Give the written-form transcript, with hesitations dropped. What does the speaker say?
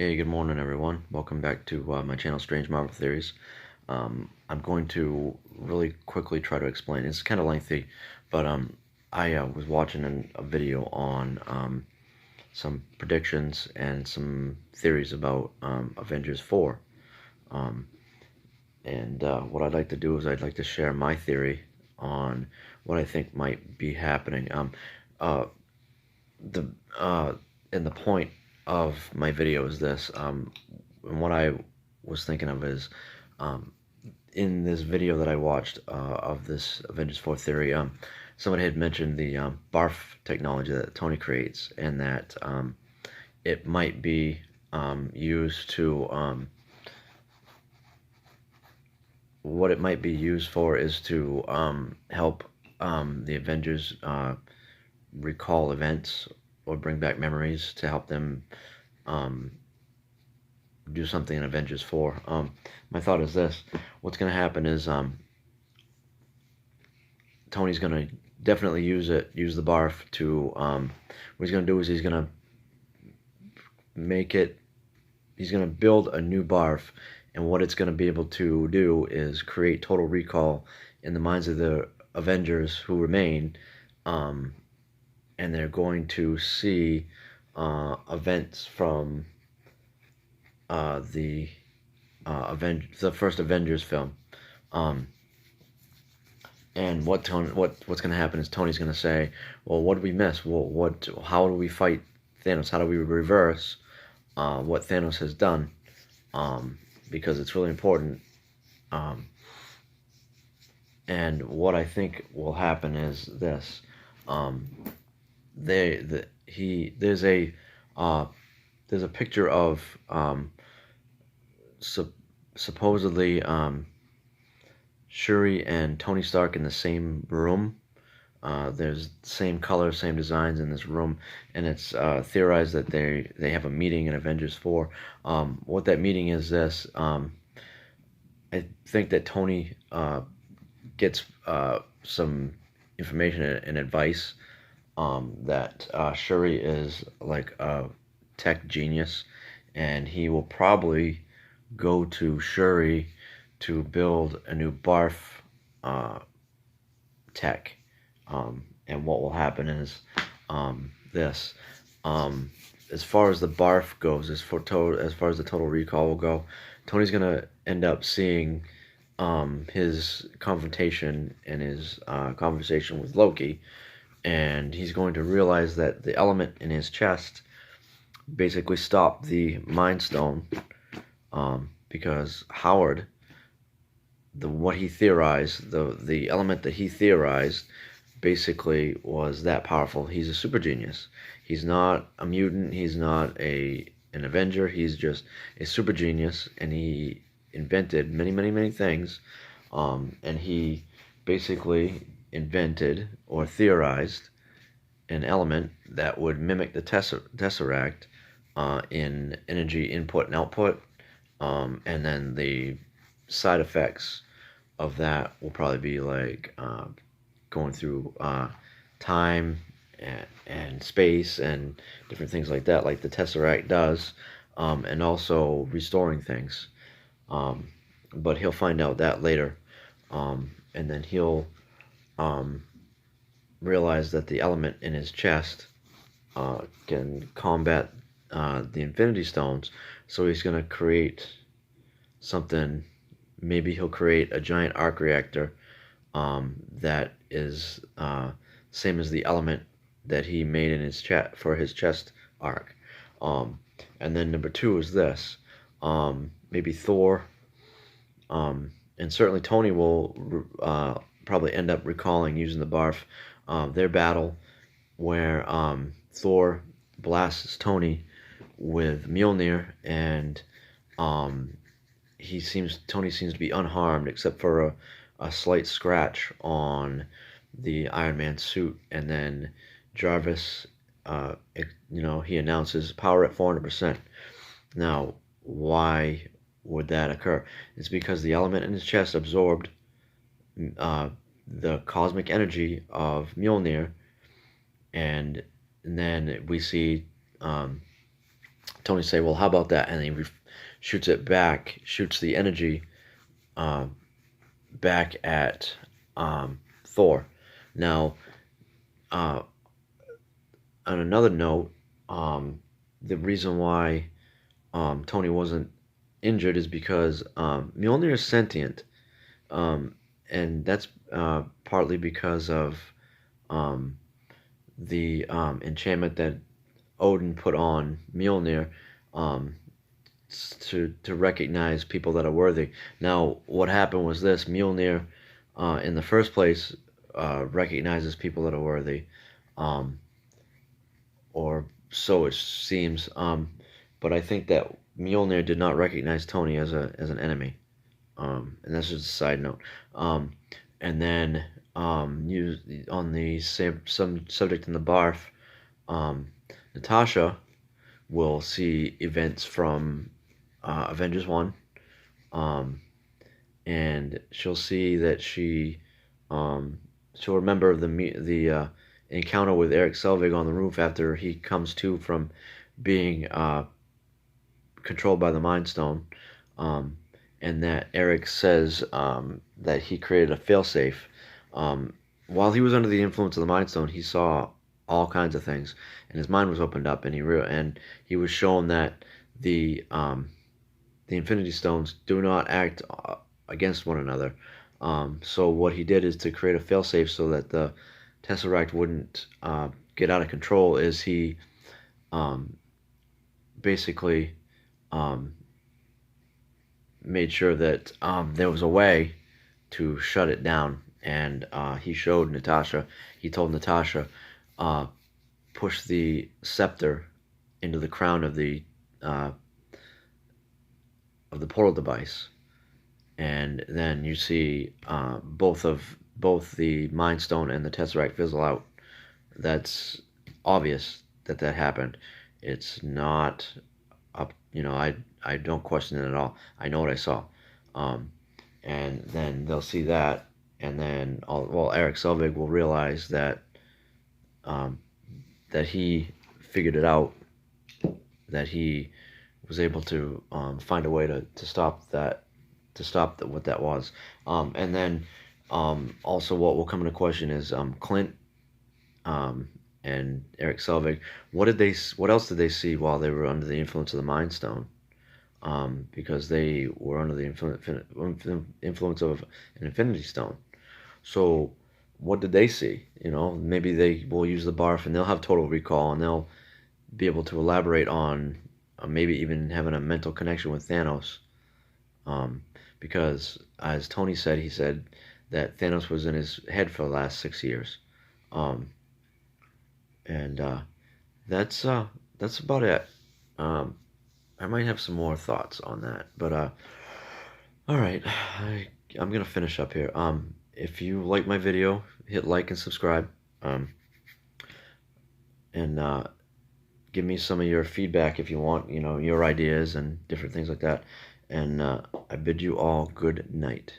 Hey, good morning, everyone. Welcome back to my channel, Strange Marvel Theories. I'm going to really quickly try to explain. It's kind of lengthy, but I was watching a video on some predictions and some theories about Avengers 4. Um, and what I'd like to do is I'd like to share my theory on what I think might be happening. Uh, the and the point of my video is this. And what I was thinking of is, um, in this video that I watched of this Avengers 4 theory, somebody had mentioned the B.A.R.F technology that Tony creates, and that it might be used to what it might be used for is to help the Avengers recall events or bring back memories to help them um, do something in Avengers 4. My thought is this. What's going to happen is Tony's going to definitely use the B.A.R.F to, what he's going to do is he's going to build a new B.A.R.F, and what it's going to be able to do is create total recall in the minds of the Avengers who remain, and they're going to see events from the first Avengers film. And what's going to happen is Tony's going to say, well, what did we miss? Well, how do we fight Thanos? How do we reverse what Thanos has done? Because it's really important. And what I think will happen is this. There's a picture of supposedly Shuri and Tony Stark in the same room. There's same colors, same designs in this room, and it's theorized that they have a meeting in Avengers 4. What that meeting is this. I think that Tony gets some information and advice that Shuri is like a tech genius, and he will probably go to Shuri to build a new B.A.R.F tech. And what will happen is this. As far as the B.A.R.F goes, as far as the total recall will go, Tony's gonna end up seeing his confrontation and his conversation with Loki, and he's going to realize that the element in his chest basically stopped the Mind Stone, because Howard, what he theorized, the element that he theorized, basically was that powerful. He's a super genius. He's not a mutant. He's not an Avenger. He's just a super genius, and he invented many things. And he basically invented or theorized an element that would mimic the Tesseract in energy input and output. And then the side effects of that will probably be like going through time and space and different things like that, like the Tesseract does, and also restoring things. But he'll find out that later, and then he'll realize that the element in his chest can combat the Infinity Stones. So he's going to create something. Maybe he'll create a giant arc reactor that is same as the element that he made in his for his chest arc. And then number 2 is this. Maybe Thor, and certainly Tony will probably end up recalling, using the B.A.R.F, their battle where Thor blasts Tony with Mjolnir, and Tony seems to be unharmed except for a slight scratch on the Iron Man suit. And then Jarvis, he announces power at 400%. Now, why would that occur? It's because the element in his chest absorbed the cosmic energy of Mjolnir, and then we see Tony say, well, how about that? And he shoots it back, shoots the energy uh, back at Thor. Now, uh, on another note, the reason why Tony wasn't injured is because Mjolnir is sentient, um, and that's partly because of um, the enchantment that Odin put on Mjolnir, um, to recognize people that are worthy. Now, what happened was this: Mjolnir, in the first place, recognizes people that are worthy, um, or so it seems. But I think that Mjolnir did not recognize Tony as an enemy, and that's just a side note. Um, and then you on the same some subject in the B.A.R.F, Natasha will see events from Avengers ONE, um, and she'll see that um, she'll remember the encounter with Eric Selvig on the roof after he comes to from being controlled by the Mind Stone, um, and that Eric says that he created a failsafe. Um, while he was under the influence of the Mind Stone, he saw all kinds of things, and his mind was opened up, and he was shown that the Infinity Stones do not act against one another. So what he did is to create a failsafe so that the Tesseract wouldn't get out of control. Is he um, basically um, made sure that there was a way to shut it down, and he showed Natasha. He told Natasha, uh, push the scepter into the crown uh, of the portal device, and then you see both the Mind Stone and the Tesseract fizzle out. That's obvious that happened. It's not up. I don't question it at all. I know what I saw. Um, and then they'll see that, and then Eric Selvig will realize um, that he figured it out, that he was able to find a way to stop that, what that was. And then also what will come into question is Clint um, and Eric Selvig. What else did they see while they were under the influence of the Mind Stone? Because they were under the influence of an Infinity Stone. So what did they see? Maybe they will use the B.A.R.F and they'll have total recall, and they'll be able to elaborate on maybe even having a mental connection with Thanos. Um, because as Tony said, he said that Thanos was in his head for the last 6 years. Um, and that's about it. Um, I might have some more thoughts on that, but all right, I'm gonna finish up here. If you like my video, hit like and subscribe, and give me some of your feedback if you want, your ideas and different things like that. And I bid you all good night.